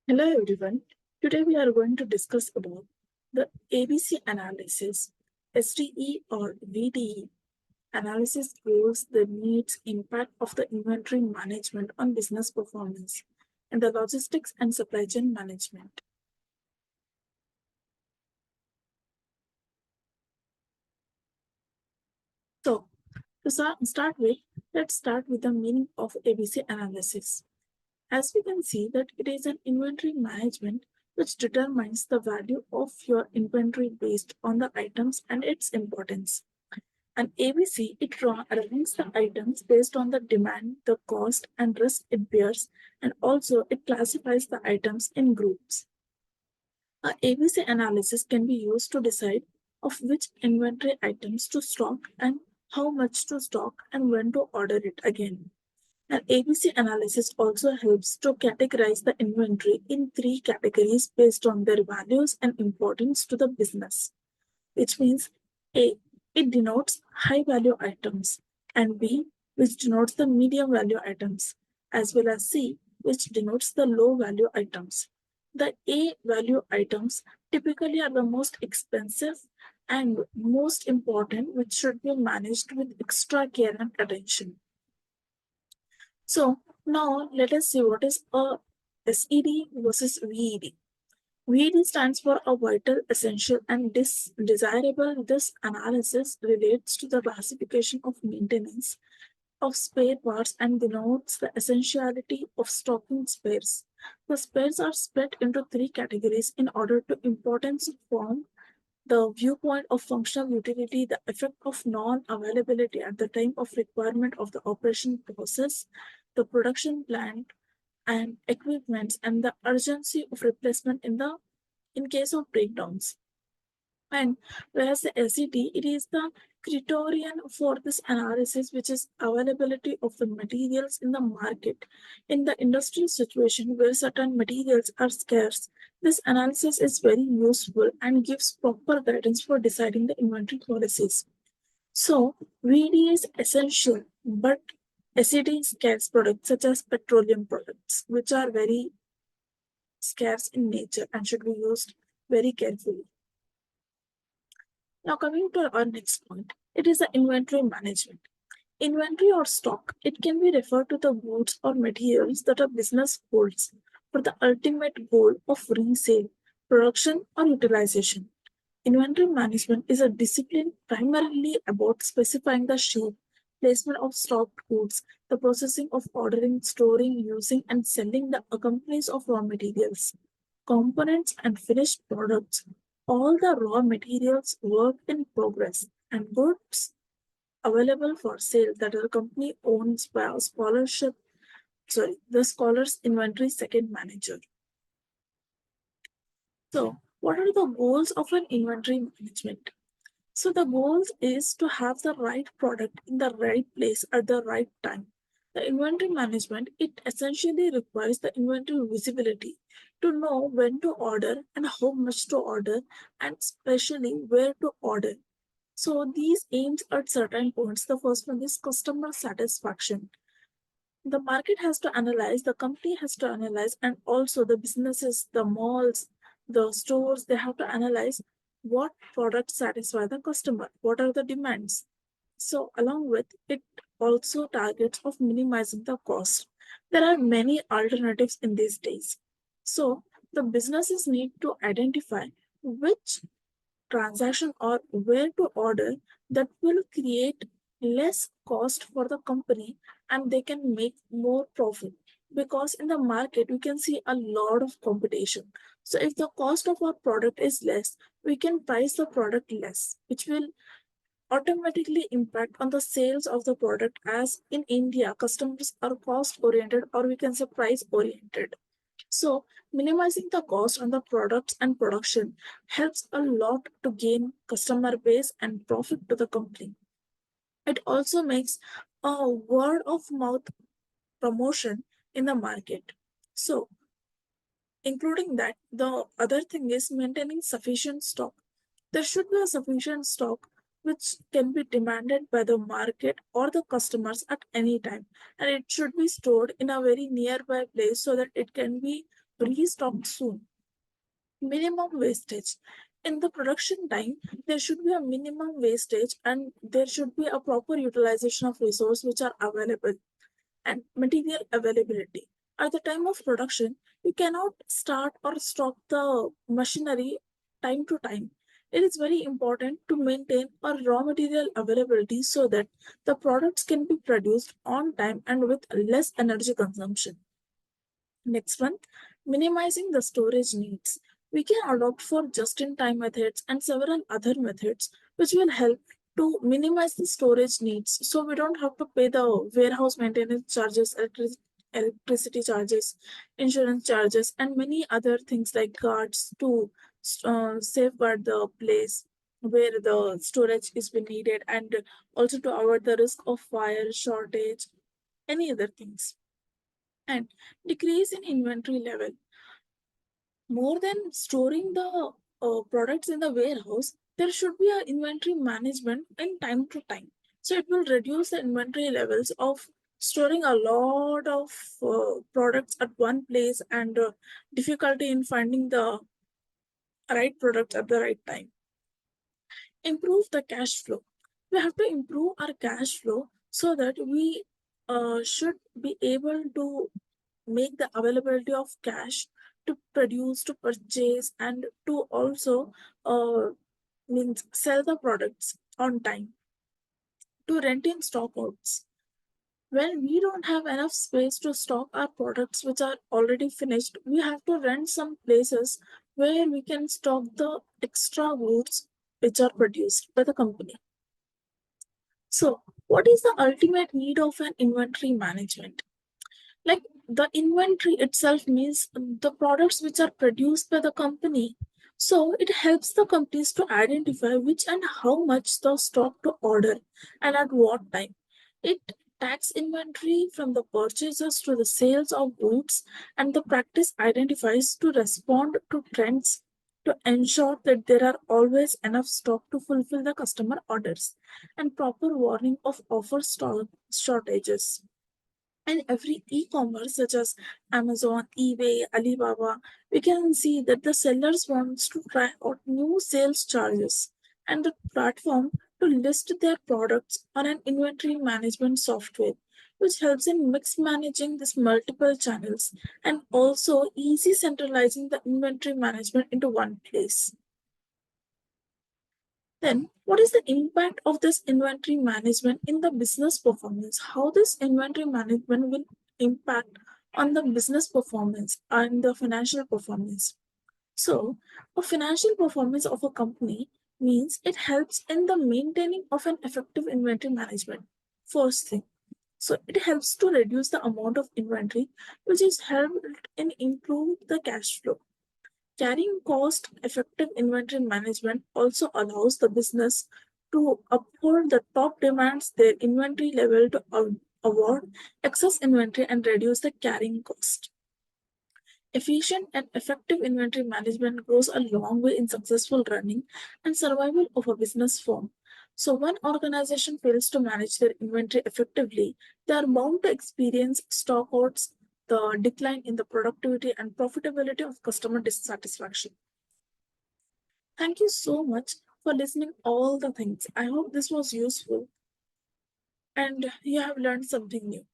Hello everyone. Today we are going to discuss about the ABC analysis. SDE or VDE analysis goals the needs impact of the inventory management on business performance and the logistics and supply chain management. So to start with, let's start with the meaning of ABC analysis. As we can see that it is an inventory management which determines the value of your inventory based on the items and its importance. And ABC, it ranks the items based on the demand, the cost, and risk it bears, and also it classifies the items in groups. A ABC analysis can be used to decide of which inventory items to stock and how much to stock and when to order it again. An ABC analysis also helps to categorize the inventory in three categories based on their values and importance to the business, which means A, it denotes high value items, and B, which denotes the medium value items, as well as C, which denotes the low value items. The A value items typically are the most expensive and most important, which should be managed with extra care and attention. So now let us see what is a SED versus VED. VED stands for a vital, essential, and desirable. This analysis relates to the classification of maintenance of spare parts and denotes the essentiality of stocking spares. The spares are split into three categories in order to importance form the viewpoint of functional utility, the effect of non-availability at the time of requirement of the operation process, the production plant and equipments, and the urgency of replacement in case of breakdowns. And whereas the LCT, it is the criterion for this analysis, which is availability of the materials in the market. In the industrial situation where certain materials are scarce, this analysis is very useful and gives proper guidance for deciding the inventory policies. So, VD is essential, but SED is scarce products such as petroleum products, which are very scarce in nature and should be used very carefully. Now, coming to our next point, it is the inventory management. Inventory or stock, it can be referred to the goods or materials that a business holds for the ultimate goal of resale, production, or utilization. Inventory management is a discipline primarily about specifying the shape, placement of stocked goods, the processing of ordering, storing, using, and selling the companies of raw materials, components, and finished products. All the raw materials, work in progress, and goods available for sale that a company owns by a scholarship, the scholar's inventory second manager. So, what are the goals of an inventory management? So the goals is to have the right product in the right place at the right time. The inventory management, it essentially requires the inventory visibility to know when to order and how much to order and especially where to order. So these aims at certain points. The first one is customer satisfaction. The market has to analyze, the company has to analyze, and also the businesses, the malls, the stores, they have to analyze what products satisfy the customer, what are the demands. So along with it also targets of minimizing the cost. There are many alternatives in these days. So the businesses need to identify which transaction or where to order that will create less cost for the company and they can make more profit, because in the market we can see a lot of competition. So if the cost of our product is less, we can price the product less, which will automatically impact on the sales of the product, as in India customers are cost oriented, or we can say price oriented. So, minimizing the cost on the products and production helps a lot to gain customer base and profit to the company. It also makes a word of mouth promotion in the market. So, including that, the other thing is maintaining sufficient stock. There should be a sufficient stock which can be demanded by the market or the customers at any time, and it should be stored in a very nearby place so that it can be restocked soon. Minimum wastage. In the production time, there should be a minimum wastage and there should be a proper utilization of resources which are available and material availability. At the time of production, you cannot start or stop the machinery time to time. It is very important to maintain a raw material availability so that the products can be produced on time and with less energy consumption. Next one, minimizing the storage needs. We can adopt for just-in-time methods and several other methods which will help to minimize the storage needs so we don't have to pay the warehouse maintenance charges, electricity charges, insurance charges, and many other things like guards to safeguard the place where the storage is being needed and also to avoid the risk of fire, shortage, any other things. And decrease in inventory level. More than storing the products in the warehouse, there should be an inventory management in time to time. So it will reduce the inventory levels of storing a lot of products at one place and difficulty in finding the right products at the right time. Improve the cash flow. We have to improve our cash flow so that we should be able to make the availability of cash to produce, to purchase, and to also uh, means sell the products on time, to rent in stockouts. When we don't have enough space to stock our products which are already finished, we have to rent some places where we can stock the extra goods which are produced by the company. So, what is the ultimate need of an inventory management? Like the inventory itself means the products which are produced by the company. So it helps the companies to identify which and how much the stock to order and at what time. It tracks inventory from the purchases to the sales of goods, and the practice identifies to respond to trends to ensure that there are always enough stock to fulfill the customer orders and proper warning of offer stock shortages. And every e-commerce such as Amazon, eBay, Alibaba, we can see that the sellers wants to try out new sales charges and the platform to list their products on an inventory management software, which helps in mix managing these multiple channels and also easy centralizing the inventory management into one place. Then, what is the impact of this inventory management in the business performance? How this inventory management will impact on the business performance and the financial performance? So, a financial performance of a company means it helps in the maintaining of an effective inventory management. First thing, so it helps to reduce the amount of inventory, which is helped in improve the cash flow. Carrying cost effective inventory management also allows the business to uphold the top demands their inventory level to avoid excess inventory and reduce the carrying cost. Efficient and effective inventory management goes a long way in successful running and survival of a business firm. So, when organization fails to manage their inventory effectively, they are bound to experience stockouts, the decline in the productivity and profitability of customer dissatisfaction. Thank you so much for listening all the things. I hope this was useful and you have learned something new.